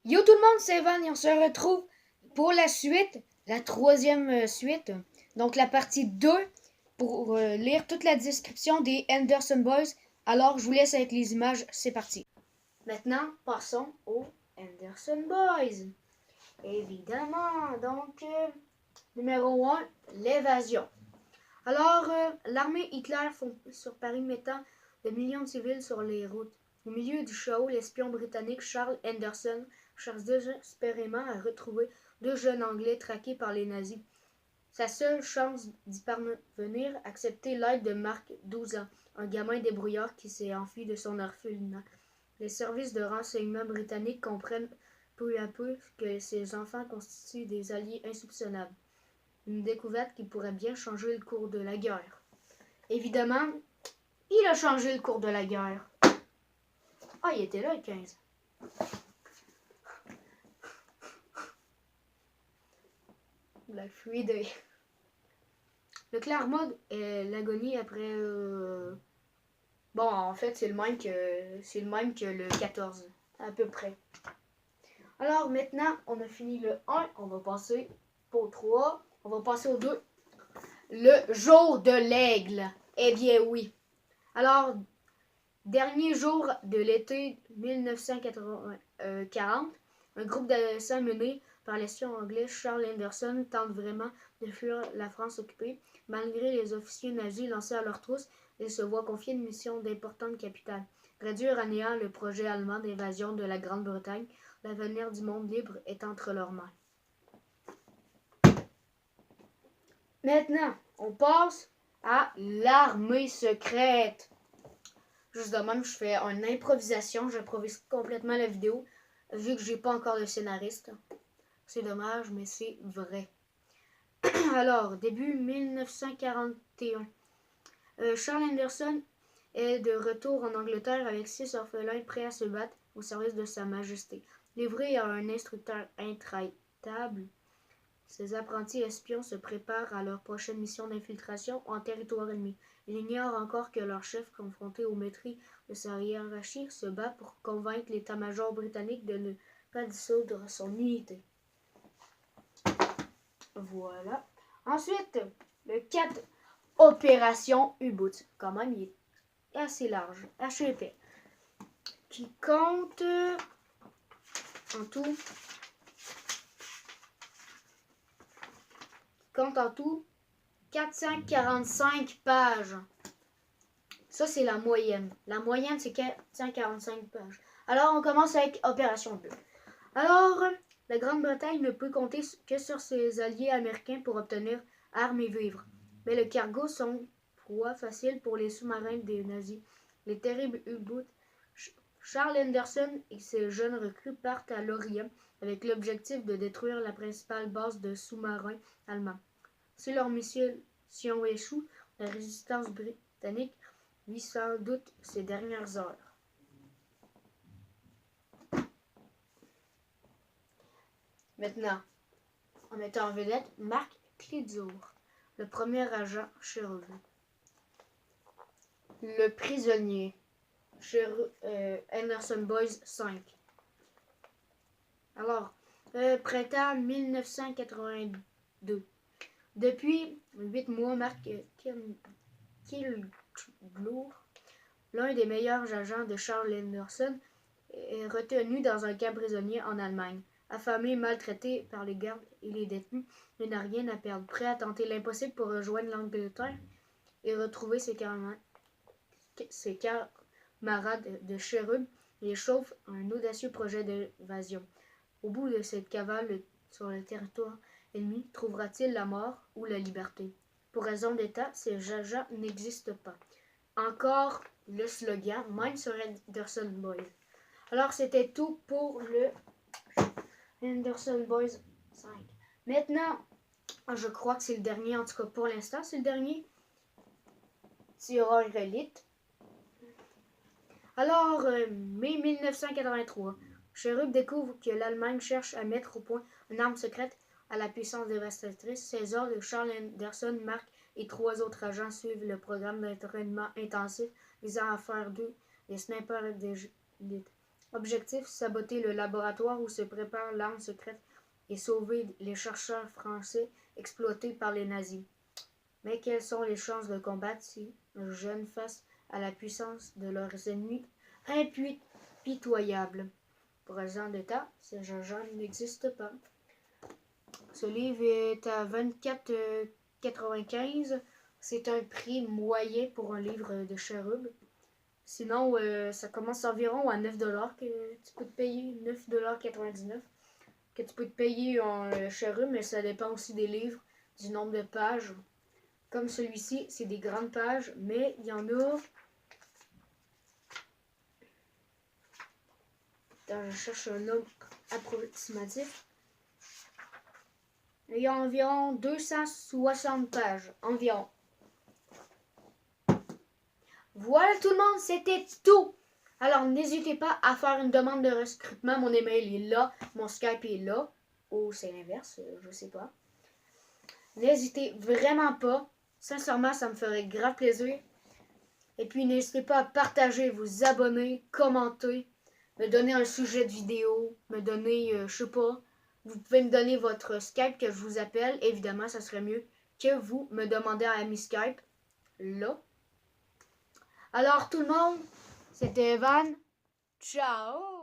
Yo tout le monde, c'est Evan et on se retrouve pour la suite, la troisième suite, donc la partie 2 pour lire toute la description des Henderson Boys. Alors je vous laisse avec les images, c'est parti. Maintenant, passons aux Henderson Boys. Évidemment, donc numéro 1, l'évasion. Alors, l'armée Hitler fond sur Paris mettant de millions de civils sur les routes. Au milieu du chaos, l'espion britannique Charles Henderson cherche désespérément à retrouver deux jeunes Anglais traqués par les nazis. Sa seule chance d'y parvenir, accepter l'aide de Mark, 12 ans, un gamin débrouillard qui s'est enfui de son orphelinat. Les services de renseignement britanniques comprennent peu à peu que ces enfants constituent des alliés insoupçonnables. Une découverte qui pourrait bien changer le cours de la guerre. Évidemment, il a changé le cours de la guerre. Ah, il était là le 15. La fluide. Le clair mode est l'agonie après... Bon, en fait, c'est le même que le 14, à peu près. Alors, maintenant, on a fini le 1. On va passer au 3. On va passer au 2. Le jour de l'aigle. Eh bien, oui. Alors, dernier jour de l'été 1940, un groupe d'adolescents mené par l'espion anglais Charles Henderson tente vraiment de fuir la France occupée. Malgré les officiers nazis lancés à leur trousse, ils se voient confier une mission d'importante capitale. Réduire à néant le projet allemand d'invasion de la Grande-Bretagne, l'avenir du monde libre est entre leurs mains. Maintenant, on passe à l'armée secrète. Juste de même, je fais une improvisation. J'improvise complètement la vidéo, vu que j'ai pas encore de scénariste. C'est dommage, mais c'est vrai. Alors, début 1941. Charles Henderson est de retour en Angleterre avec 6 orphelins prêts à se battre au service de Sa Majesté. Livré à un instructeur intraitable, ces apprentis espions se préparent à leur prochaine mission d'infiltration en territoire ennemi. Ils ignorent encore que leur chef, confronté au mépris de sa hiérarchie, se bat pour convaincre l'état-major britannique de ne pas dissoudre son unité. Voilà. Ensuite, le 4, Opération U-Boot. Quand même, il est assez large, assez épais. Qui compte en tout 445 pages. Ça, c'est la moyenne. La moyenne, c'est 445 pages. Alors, on commence avec Opération Bleu. Alors, la Grande-Bretagne ne peut compter que sur ses alliés américains pour obtenir armes et vivres. Mais le cargo sont proie facile pour les sous-marins des nazis. Les terribles U-Boots. Charles Henderson et ses jeunes recrues partent à l'Orient avec l'objectif de détruire la principale base de sous-marins allemands. Si leur mission échoue, la résistance britannique vit sans doute ses dernières heures. Maintenant, en mettant en vedette Mark Klitzour, le premier agent chirurgien. Le prisonnier, Henderson Boys 5. Alors, printemps 1982. Depuis 8 mois, Mark Klitzour, l'un des meilleurs agents de Charles Henderson, est retenu dans un camp prisonnier en Allemagne. Affamé, maltraité par les gardes et les détenus, il n'a rien à perdre. Prêt à tenter l'impossible pour rejoindre l'Angleterre et retrouver ses camarades de chérub, il chauffe un audacieux projet d'évasion. Au bout de cette cavale sur le territoire ennemi, trouvera-t-il la mort ou la liberté? Pour raison d'État, ces agents n'existent pas. Encore le slogan, même sur Henderson Boys. Alors, c'était tout pour le Henderson Boys 5. Maintenant, je crois que c'est le dernier, en tout cas pour l'instant, c'est le dernier. Tireur élite. Alors, mai 1983, Cherub découvre que l'Allemagne cherche à mettre au point une arme secrète à la puissance dévastatrice. Ses ordres, Charles Henderson, Mark et 3 autres agents suivent le programme d'entraînement intensif visant à faire d'eux des snipers d'élite. Objectif, saboter le laboratoire où se prépare l'arme secrète et sauver les chercheurs français exploités par les nazis. Mais quelles sont les chances de combattre ces jeunes face à la puissance de leurs ennemis impitoyables? Pour raison d'état, ces jeunes n'existent pas. Ce livre est à 24,95. C'est un prix moyen pour un livre de Cherub. Sinon, ça commence environ à 9$ que tu peux te payer, 9,99$ que tu peux te payer en Cherub, mais ça dépend aussi des livres, du nombre de pages. Comme celui-ci, c'est des grandes pages, mais il y en a... Attends, je cherche un nombre approximatif. Il y a environ 260 pages, environ. Voilà tout le monde, c'était tout. Alors n'hésitez pas à faire une demande de recrutement. Mon email est là, mon Skype est là. Ou c'est l'inverse, je sais pas. N'hésitez vraiment pas. Sincèrement, ça me ferait grave plaisir. Et puis n'hésitez pas à partager, vous abonner, commenter, me donner un sujet de vidéo, me donner, je sais pas. Vous pouvez me donner votre Skype que je vous appelle. Évidemment, ça serait mieux que vous me demandez un ami Skype. Là. Alors tout le monde, c'était Evan. Ciao!